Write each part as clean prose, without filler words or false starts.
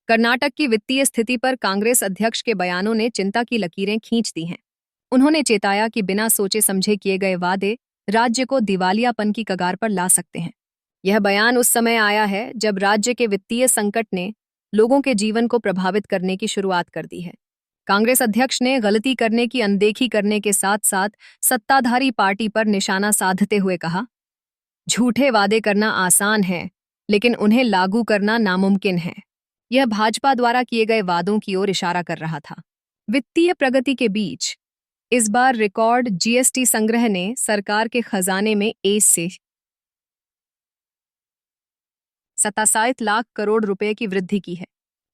कर्नाटक की वित्तीय स्थिति पर कांग्रेस अध्यक्ष के बयानों ने चिंता की लकीरें खींच दी हैं। उन्होंने चेताया कि बिना सोचे समझे किए गए वादे राज्य को दिवालियापन की कगार पर ला सकते हैं। यह बयान उस समय आया है जब राज्य के वित्तीय संकट ने लोगों के जीवन को प्रभावित करने की शुरुआत कर दी है। कांग्रेस अध्यक्ष ने गलती करने की अनदेखी करने के साथ साथ सत्ताधारी पार्टी पर निशाना साधते हुए कहा, झूठे वादे करना आसान है, लेकिन उन्हें लागू करना नामुमकिन है। यह भाजपा द्वारा किए गए वादों की ओर इशारा कर रहा था। वित्तीय प्रगति के बीच इस बार रिकॉर्ड जीएसटी संग्रह ने सरकार के खजाने में 1 से 67 लाख करोड़ रुपए की वृद्धि की है।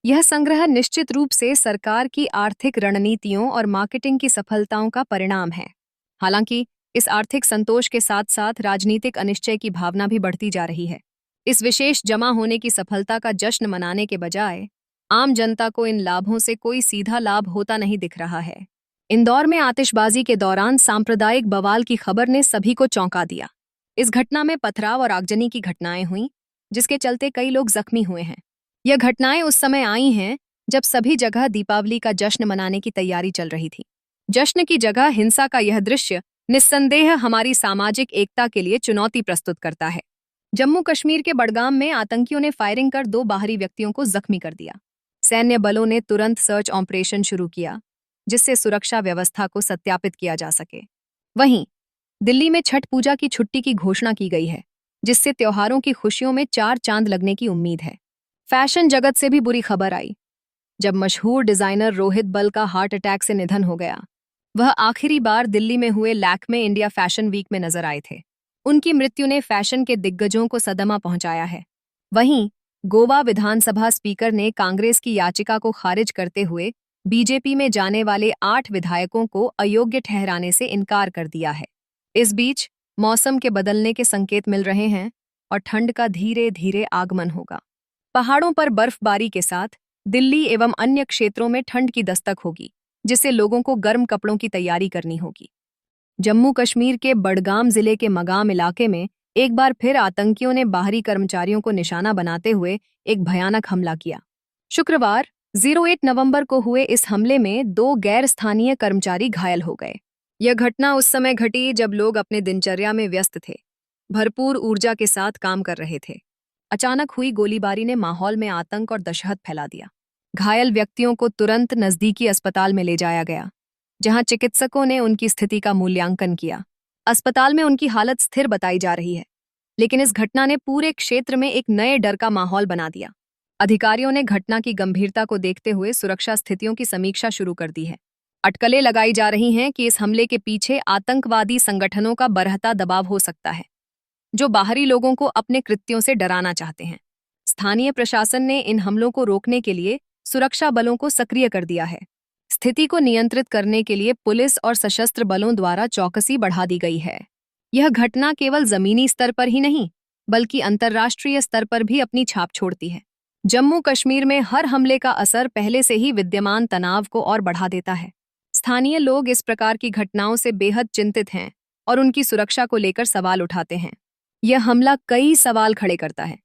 यह संग्रह निश्चित रूप से सरकार की आर्थिक रणनीतियों और मार्केटिंग की सफलताओं का परिणाम है। हालांकि इस आर्थिक संतोष के साथ साथ राजनीतिक अनिश्चय की भावना भी बढ़ती जा रही है। इस विशेष जमा होने की सफलता का जश्न मनाने के बजाय आम जनता को इन लाभों से कोई सीधा लाभ होता नहीं दिख रहा है। इंदौर में आतिशबाजी के दौरान सांप्रदायिक बवाल की खबर ने सभी को चौंका दिया। इस घटना में पथराव और आगजनी की घटनाएं हुईं, जिसके चलते कई लोग जख्मी हुए हैं। यह घटनाएं उस समय आई हैं जब सभी जगह दीपावली का जश्न मनाने की तैयारी चल रही थी। जश्न की जगह हिंसा का यह दृश्य निस्संदेह हमारी सामाजिक एकता के लिए चुनौती प्रस्तुत करता है। जम्मू कश्मीर के बडगाम में आतंकियों ने फायरिंग कर 2 बाहरी व्यक्तियों को जख्मी कर दिया। सैन्य बलों ने तुरंत सर्च ऑपरेशन शुरू किया, जिससे सुरक्षा व्यवस्था को सत्यापित किया जा सके। वहीं दिल्ली में छठ पूजा की छुट्टी की घोषणा की गई है, जिससे त्योहारों की खुशियों में 4 चांद लगने की उम्मीद है। फैशन जगत से भी बुरी खबर आई, जब मशहूर डिजाइनर रोहित बल का हार्ट अटैक से निधन हो गया। वह आखिरी बार दिल्ली में हुए लैक्मे इंडिया फैशन वीक में नजर आए थे। उनकी मृत्यु ने फैशन के दिग्गजों को सदमा पहुंचाया है। वहीं गोवा विधानसभा स्पीकर ने कांग्रेस की याचिका को खारिज करते हुए बीजेपी में जाने वाले 8 विधायकों को अयोग्य ठहराने से इनकार कर दिया है। इस बीच मौसम के बदलने के संकेत मिल रहे हैं और ठंड का धीरे धीरे आगमन होगा। पहाड़ों पर बर्फबारी के साथ दिल्ली एवं अन्य क्षेत्रों में ठंड की दस्तक होगी, जिससे लोगों को गर्म कपड़ों की तैयारी करनी होगी। जम्मू कश्मीर के बडगाम जिले के मगाम इलाके में एक बार फिर आतंकियों ने बाहरी कर्मचारियों को निशाना बनाते हुए एक भयानक हमला किया। शुक्रवार 08 नवंबर को हुए इस हमले में 2 गैर स्थानीय कर्मचारी घायल हो गए। यह घटना उस समय घटी जब लोग अपने दिनचर्या में व्यस्त थे, भरपूर ऊर्जा के साथ काम कर रहे थे। अचानक हुई गोलीबारी ने माहौल में आतंक और दहशत फैला दिया। घायल व्यक्तियों को तुरंत नजदीकी अस्पताल में ले जाया गया, जहां चिकित्सकों ने उनकी स्थिति का मूल्यांकन किया। अस्पताल में उनकी हालत स्थिर बताई जा रही है, लेकिन इस घटना ने पूरे क्षेत्र में एक नए डर का माहौल बना दिया। अधिकारियों ने घटना की गंभीरता को देखते हुए सुरक्षा स्थितियों की समीक्षा शुरू कर दी है। अटकलें लगाई जा रही हैं कि इस हमले के पीछे आतंकवादी संगठनों का बरहता दबाव हो सकता है, जो बाहरी लोगों को अपने कृत्यों से डराना चाहते हैं। स्थानीय प्रशासन ने इन हमलों को रोकने के लिए सुरक्षा बलों को सक्रिय कर दिया है। स्थिति को नियंत्रित करने के लिए पुलिस और सशस्त्र बलों द्वारा चौकसी बढ़ा दी गई है। यह घटना केवल जमीनी स्तर पर ही नहीं, बल्कि अंतर्राष्ट्रीय स्तर पर भी अपनी छाप छोड़ती है। जम्मू कश्मीर में हर हमले का असर पहले से ही विद्यमान तनाव को और बढ़ा देता है। स्थानीय लोग इस प्रकार की घटनाओं से बेहद चिंतित हैं और उनकी सुरक्षा को लेकर सवाल उठाते हैं। यह हमला कई सवाल खड़े करता है,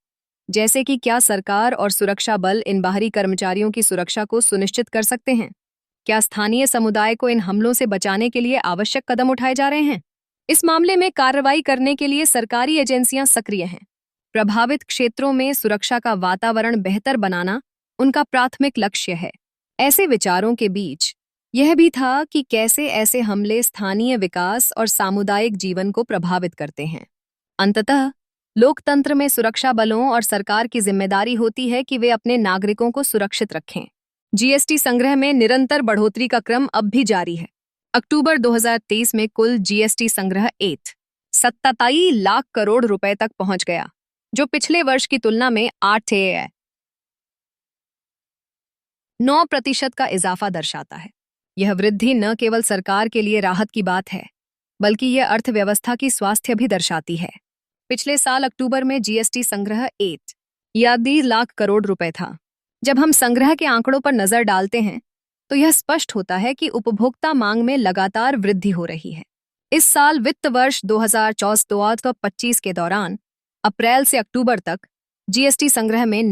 जैसे कि क्या सरकार और सुरक्षा बल इन बाहरी कर्मचारियों की सुरक्षा को सुनिश्चित कर सकते हैं? क्या स्थानीय समुदाय को इन हमलों से बचाने के लिए आवश्यक कदम उठाए जा रहे हैं? इस मामले में कार्रवाई करने के लिए सरकारी एजेंसियां सक्रिय हैं। प्रभावित क्षेत्रों में सुरक्षा का वातावरण बेहतर बनाना उनका प्राथमिक लक्ष्य है। ऐसे विचारों के बीच यह भी था कि कैसे ऐसे हमले स्थानीय विकास और सामुदायिक जीवन को प्रभावित करते हैं। अंततः लोकतंत्र में सुरक्षा बलों और सरकार की जिम्मेदारी होती है कि वे अपने नागरिकों को सुरक्षित रखें। जीएसटी संग्रह में निरंतर बढ़ोतरी का क्रम अब भी जारी है। अक्टूबर 2023 में कुल जीएसटी संग्रह 87 लाख करोड़ रुपए तक पहुंच गया, जो पिछले वर्ष की तुलना में 8.9% का इजाफा दर्शाता है। यह वृद्धि न केवल सरकार के लिए राहत की बात है, बल्कि यह अर्थव्यवस्था की स्वास्थ्य भी दर्शाती है। पिछले साल अक्टूबर में जीएसटी संग्रह 8 लाख करोड़ रुपए था। जब हम संग्रह के आंकड़ों पर नजर डालते हैं, तो यह स्पष्ट होता है कि उपभोक्ता मांग में लगातार वृद्धि हो रही है। इस साल वित्त वर्ष 2024-25 के दौरान अप्रैल से अक्टूबर तक जीएसटी संग्रह में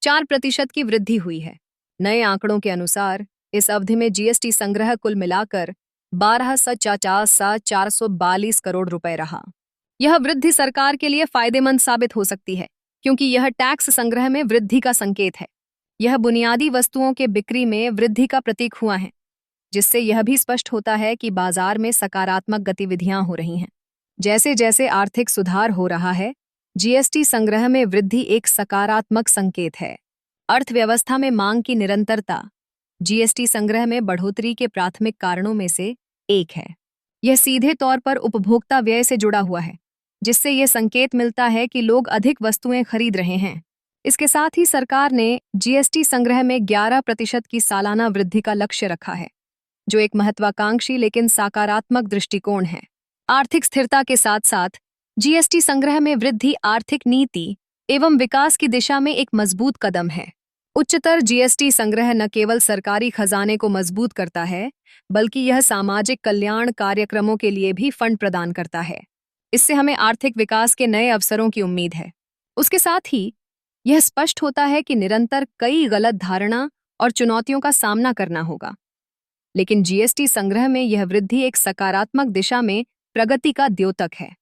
4% की वृद्धि हुई है। नए आंकड़ों के अनुसार इस अवधि में जीएसटी संग्रह कुल मिलाकर 12,442 करोड़ रुपए रहा। यह वृद्धि सरकार के लिए फायदेमंद साबित हो सकती है, क्योंकि यह टैक्स संग्रह में वृद्धि का संकेत है। यह बुनियादी वस्तुओं के बिक्री में वृद्धि का प्रतीक हुआ है, जिससे यह भी स्पष्ट होता है कि बाजार में सकारात्मक गतिविधियां हो रही हैं। जैसे जैसे आर्थिक सुधार हो रहा है, जीएसटी संग्रह में वृद्धि एक सकारात्मक संकेत है। अर्थव्यवस्था में मांग की निरंतरता जीएसटी संग्रह में बढ़ोतरी के प्राथमिक कारणों में से एक है। यह सीधे तौर पर उपभोक्ता व्यय से जुड़ा हुआ है, जिससे यह संकेत मिलता है कि लोग अधिक वस्तुएं खरीद रहे हैं। इसके साथ ही सरकार ने जीएसटी संग्रह में 11% की सालाना वृद्धि का लक्ष्य रखा है, जो एक महत्वाकांक्षी लेकिन सकारात्मक दृष्टिकोण है। आर्थिक स्थिरता के साथ साथ जीएसटी संग्रह में वृद्धि आर्थिक नीति एवं विकास की दिशा में एक मजबूत कदम है। उच्चतर जीएसटी संग्रह न केवल सरकारी खजाने को मजबूत करता है, बल्कि यह सामाजिक कल्याण कार्यक्रमों के लिए भी फंड प्रदान करता है। इससे हमें आर्थिक विकास के नए अवसरों की उम्मीद है। उसके साथ ही यह स्पष्ट होता है कि निरंतर कई गलत धारणा और चुनौतियों का सामना करना होगा, लेकिन जीएसटी संग्रह में यह वृद्धि एक सकारात्मक दिशा में प्रगति का द्योतक है।